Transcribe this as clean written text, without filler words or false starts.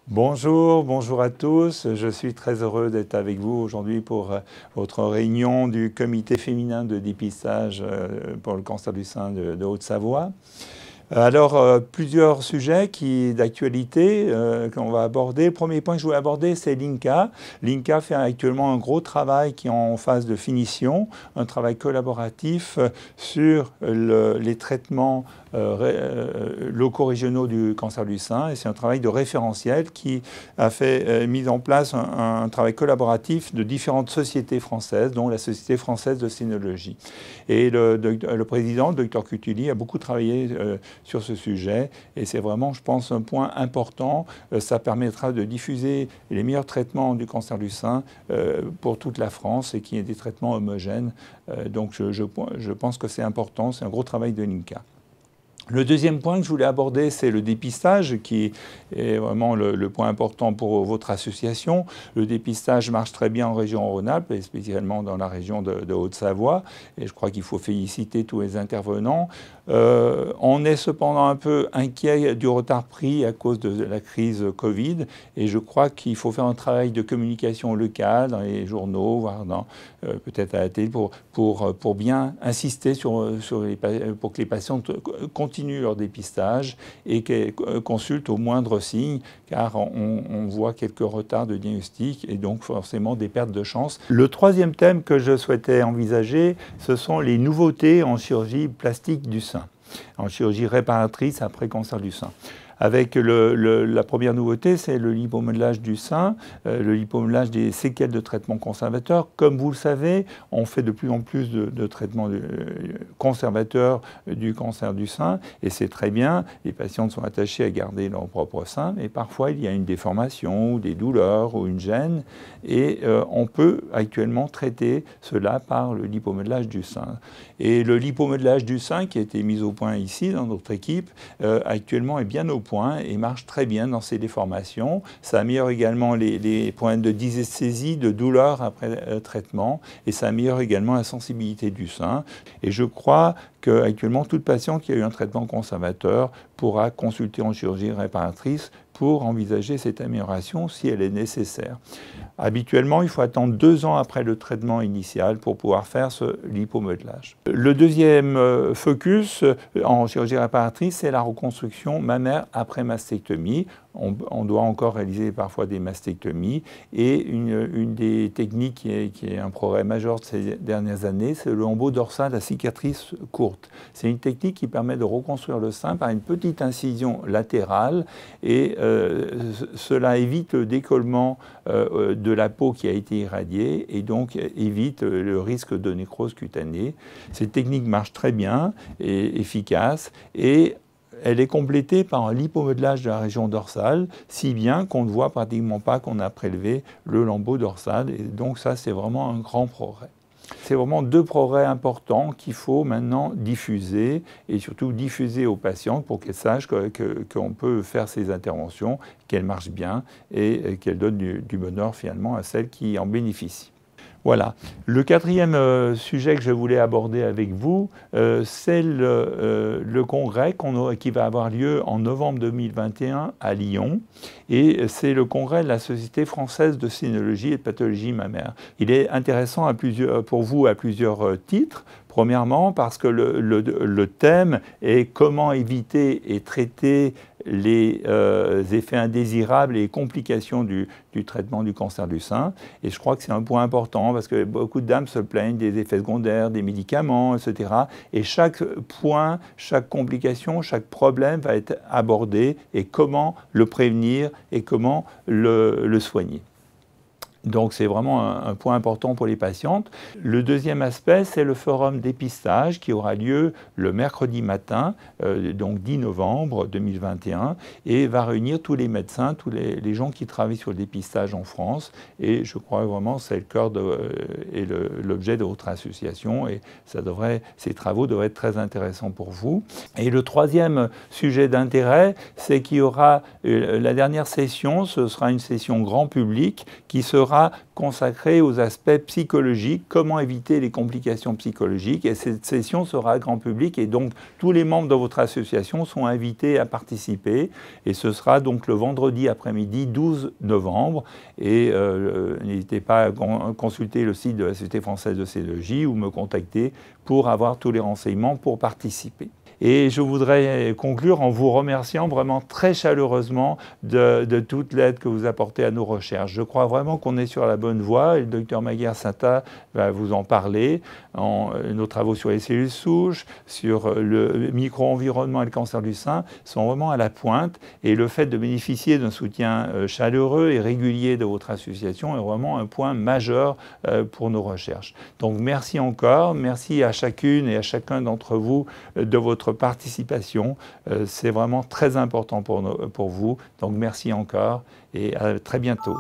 Bonjour à tous. Je suis très heureux d'être avec vous aujourd'hui pour votre réunion du comité féminin de dépistage pour le cancer du sein de Haute-Savoie. Alors, plusieurs sujets d'actualité qu'on va aborder. Le premier point que je voulais aborder, c'est l'INCa. L'INCa fait actuellement un gros travail qui est en phase de finition, un travail collaboratif sur les traitements locaux régionaux du cancer du sein. Et c'est un travail de référentiel qui a fait mis en place un travail collaboratif de différentes sociétés françaises, dont la Société française de sénologie. Et le président, le Dr Cutuli, a beaucoup travaillé sur ce sujet. Et c'est vraiment, je pense, un point important. Ça permettra de diffuser les meilleurs traitements du cancer du sein pour toute la France et qu'il y ait des traitements homogènes. Donc je pense que c'est important. C'est un gros travail de l'INCa. Le deuxième point que je voulais aborder, c'est le dépistage, qui est vraiment le point important pour votre association. Le dépistage marche très bien en région Rhône-Alpes, et spécialement dans la région de Haute-Savoie. Et je crois qu'il faut féliciter tous les intervenants. On est cependant un peu inquiet du retard pris à cause de la crise Covid. Et je crois qu'il faut faire un travail de communication locale dans les journaux, voire peut-être à la télé, pour bien insister pour que les patients continuent leur dépistage et qu'elles consultent au moindre signe, car on voit quelques retards de diagnostic et donc forcément des pertes de chance. Le troisième thème que je souhaitais envisager, ce sont les nouveautés en chirurgie plastique du sein, en chirurgie réparatrice après cancer du sein. Avec la première nouveauté, c'est le lipomodelage du sein, le lipomodelage des séquelles de traitements conservateurs. Comme vous le savez, on fait de plus en plus de traitements conservateurs du cancer du sein, et c'est très bien. Les patientes sont attachées à garder leur propre sein, mais parfois il y a une déformation, ou des douleurs, ou une gêne, et on peut actuellement traiter cela par le lipomodelage du sein. Et le lipomodelage du sein, qui a été mis au point ici dans notre équipe, actuellement est bien au point et marche très bien dans ces déformations. Ça améliore également les problèmes de dysesthésie, de douleur après traitement, et ça améliore également la sensibilité du sein. Et je crois qu'actuellement, toute patiente qui a eu un traitement conservateur pourra consulter en chirurgie réparatrice pour envisager cette amélioration si elle est nécessaire. Habituellement, il faut attendre 2 ans après le traitement initial pour pouvoir faire ce lipomodelage. Le deuxième focus en chirurgie réparatrice, c'est la reconstruction mammaire après mastectomie. On doit encore réaliser parfois des mastectomies. Et une des techniques qui est un progrès majeur de ces dernières années, c'est le lambeau dorsal à cicatrice courte. C'est une technique qui permet de reconstruire le sein par une petite incision latérale, et cela évite le décollement de la peau qui a été irradiée et donc évite le risque de nécrose cutanée. Cette technique marche très bien et efficace, et elle est complétée par un lipomodelage de la région dorsale, si bien qu'on ne voit pratiquement pas qu'on a prélevé le lambeau dorsal. Et donc ça, c'est vraiment un grand progrès. C'est vraiment 2 progrès importants qu'il faut maintenant diffuser, et surtout diffuser aux patientes pour qu'elles sachent qu'on peut faire ces interventions, qu'elles marchent bien et qu'elles donnent du bonheur finalement à celles qui en bénéficient. Voilà. Le quatrième sujet que je voulais aborder avec vous, c'est le congrès qui va avoir lieu en novembre 2021 à Lyon. Et c'est le congrès de la Société française de sénologie et de pathologie mammaire. Il est intéressant pour vous à plusieurs titres. Premièrement, parce que le thème est comment éviter et traiter les effets indésirables et les complications du traitement du cancer du sein. Et je crois que c'est un point important parce que beaucoup de dames se plaignent des effets secondaires, des médicaments, etc. Et chaque point, chaque complication, chaque problème va être abordé, et comment le prévenir et comment le soigner. Donc c'est vraiment un point important pour les patientes. Le deuxième aspect, c'est le forum dépistage qui aura lieu le mercredi matin, donc 10 novembre 2021, et va réunir tous les médecins, tous les gens qui travaillent sur le dépistage en France. Et je crois vraiment que c'est le cœur et l'objet de votre association, et ces travaux devraient être très intéressants pour vous. Et le troisième sujet d'intérêt, c'est qu'il y aura la dernière session, ce sera une session grand public qui sera sera consacrée aux aspects psychologiques, comment éviter les complications psychologiques. Et cette session sera grand public et donc tous les membres de votre association sont invités à participer. Et ce sera donc le vendredi après-midi 12 novembre. Et n'hésitez pas à consulter le site de la Société française de cénologie ou me contacter pour avoir tous les renseignements pour participer. Et je voudrais conclure en vous remerciant vraiment très chaleureusement de toute l'aide que vous apportez à nos recherches. Je crois vraiment qu'on est sur la bonne voie et le docteur Maguire-Sata va vous en parler. Nos travaux sur les cellules souches, sur le micro-environnement et le cancer du sein sont vraiment à la pointe. Et le fait de bénéficier d'un soutien chaleureux et régulier de votre association est vraiment un point majeur pour nos recherches. Donc merci encore, merci à chacune et à chacun d'entre vous de votre participation. C'est vraiment très important pour vous. Donc merci encore et à très bientôt.